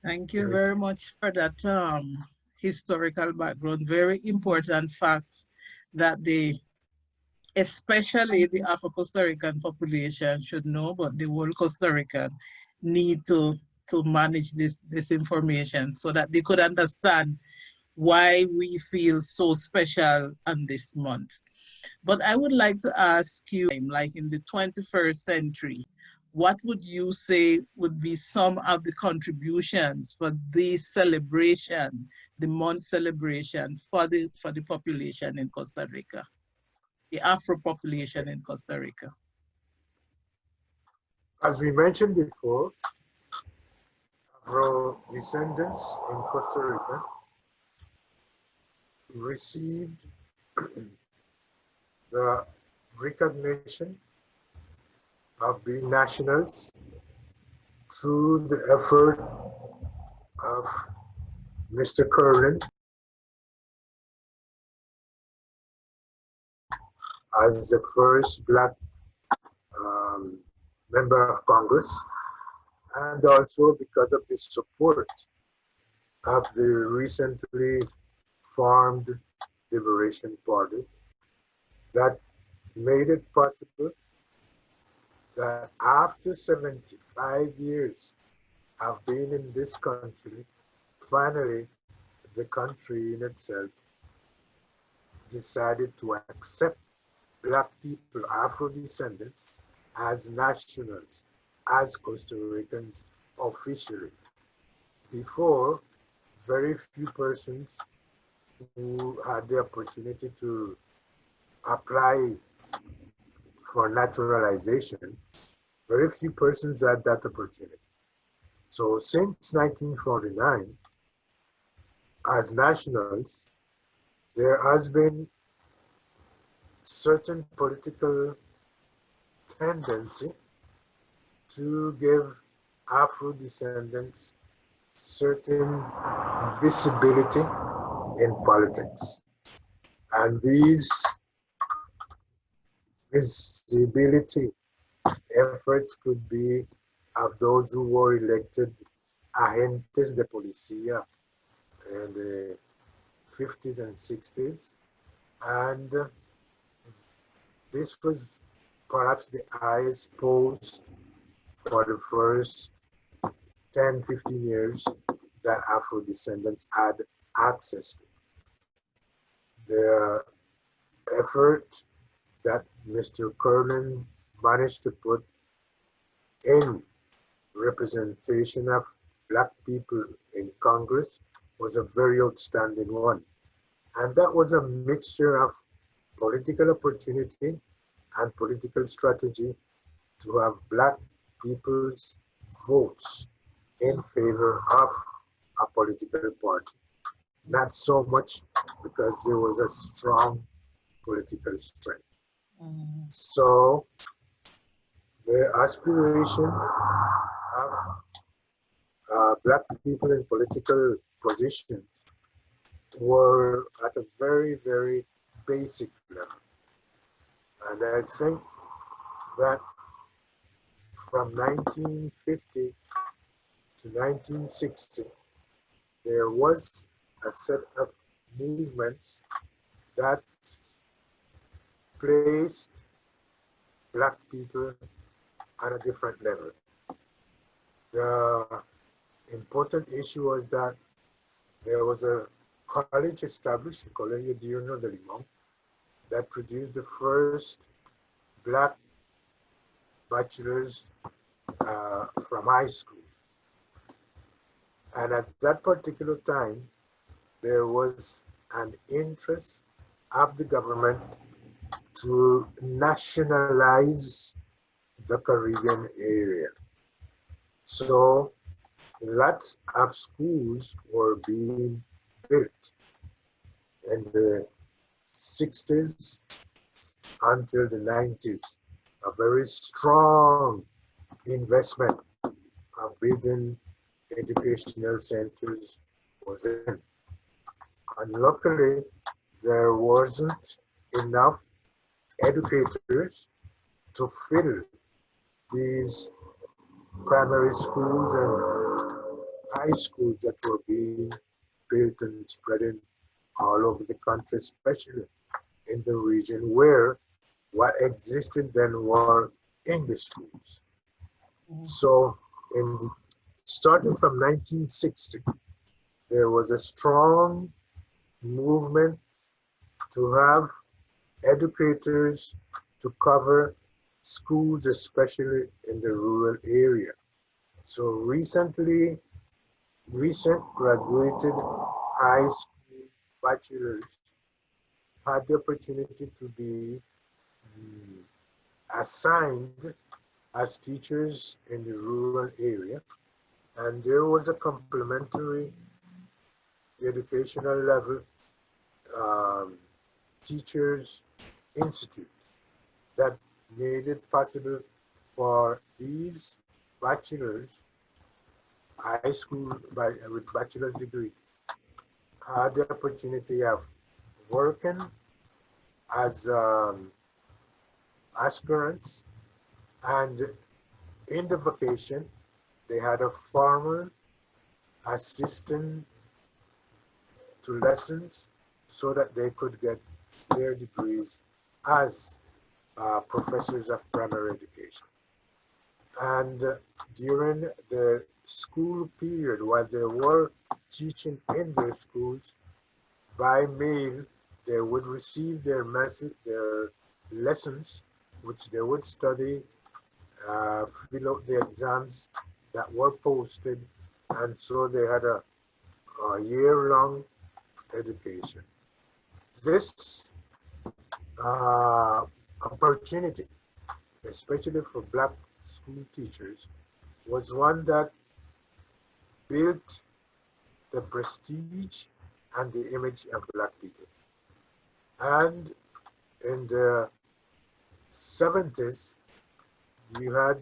Thank you very much for that historical background. Very important facts that especially the Afro-Costa Rican population should know, but the whole Costa Rican need to manage this information so that they could understand why we feel so special on this month. But I would like to ask you, like in the 21st century, what would you say would be some of the contributions for this celebration, the month celebration for the population in Costa Rica, the Afro population in Costa Rica? As we mentioned before, Afro descendants in Costa Rica received the recognition of being nationals through the effort of Mr. Curlin as the first black um, member of Congress, and also because of the support of the recently formed Liberation Party that made it possible that after 75 years of being in this country, finally the country in itself decided to accept black people, Afro descendants, as nationals, as Costa Ricans officially. Before, very few persons who had the opportunity to apply for naturalization, very few persons had that opportunity. So since 1949, as nationals, there has been certain political tendency to give Afro descendants certain visibility in politics. And these visibility efforts could be of those who were elected agentes de policía in the 50s and 60s. And this was perhaps the highest post for the first 10, 15 years that Afro descendants had access to. The effort that Mr. Kernan managed to put in representation of black people in Congress was a very outstanding one. And that was a mixture of political opportunity and political strategy to have black people's votes in favor of a political party. Not so much because there was a strong political strength. So the aspiration of black people in political positions were at a very, very basic level. And I think that from 1950 to 1960, there was a set of movements that placed black people at a different level. The important issue was that there was a college established, the Colegio Diurno de Limón, that produced the first black bachelors from high school. And at that particular time, there was an interest of the government to nationalize the Caribbean area. So lots of schools were being built in the 60s until the 90s. A very strong investment of building educational centers was in. Unluckily, there wasn't enough educators to fill these primary schools and high schools that were being built and spreading all over the country, especially in the region where what existed then were English schools. So in the, starting from 1960, there was a strong movement to have educators to cover schools, especially in the rural area. So recent graduated high school bachelors had the opportunity to be mm, assigned as teachers in the rural area, and there was a complementary educational level um, teachers institute that made it possible for these bachelors, high school with bachelor's degree, had the opportunity of working as aspirants, and in the vacation they had a formal assistant to lessons so that they could get their degrees as professors of primary education. And during the school period, while they were teaching in their schools, by mail, they would receive their their lessons, which they would study, fill out the exams that were posted, and so they had a year-long education. This opportunity, especially for Black school teachers, was one that built the prestige and the image of Black people. And in the 70s, you had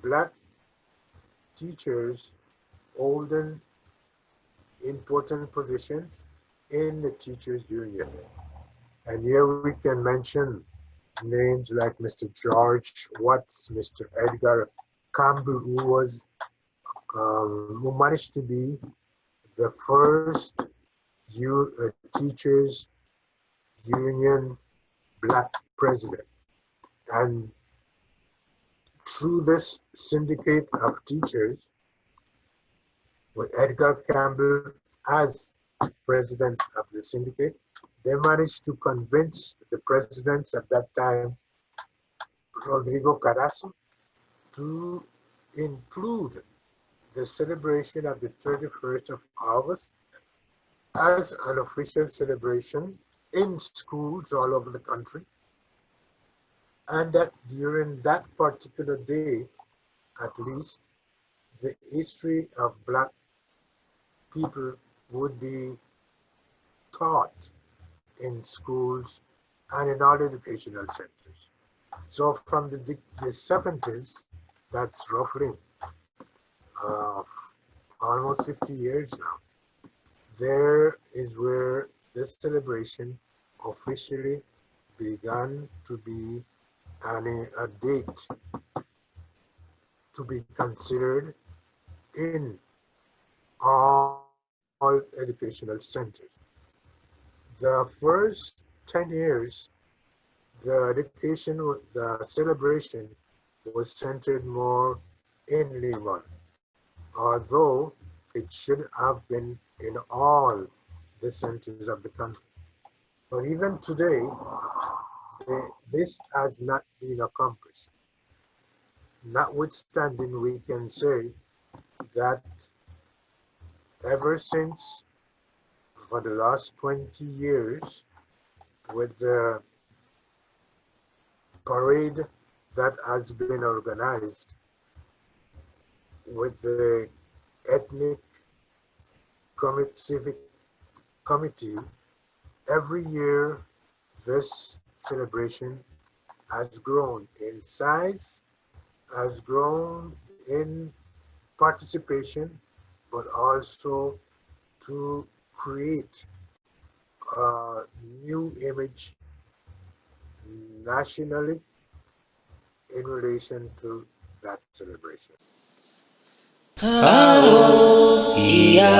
Black teachers holding important positions in the teachers union. And here we can mention names like Mr. George Watts, Mr. Edgar Campbell, who managed to be the first teachers union Black president. And through this syndicate of teachers, with Edgar Campbell as president of the syndicate, they managed to convince the presidents at that time, Rodrigo Carazo, to include the celebration of the 31st of August as an official celebration in schools all over the country, and that during that particular day, at least, the history of Black people would be taught in schools and in all educational centers. So from the 70s, that's roughly uh, almost 50 years now, there is where this celebration officially began to be a date to be considered in all educational centers. The first 10 years, the the celebration was centered more in Lima, although it should have been in all the centers of the country. But even today, this has not been accomplished. Notwithstanding, we can say that ever since, for the last 20 years, with the parade that has been organized with the ethnic civic committee, every year this celebration has grown in size, has grown in participation, but also to create a new image nationally in relation to that celebration. Iya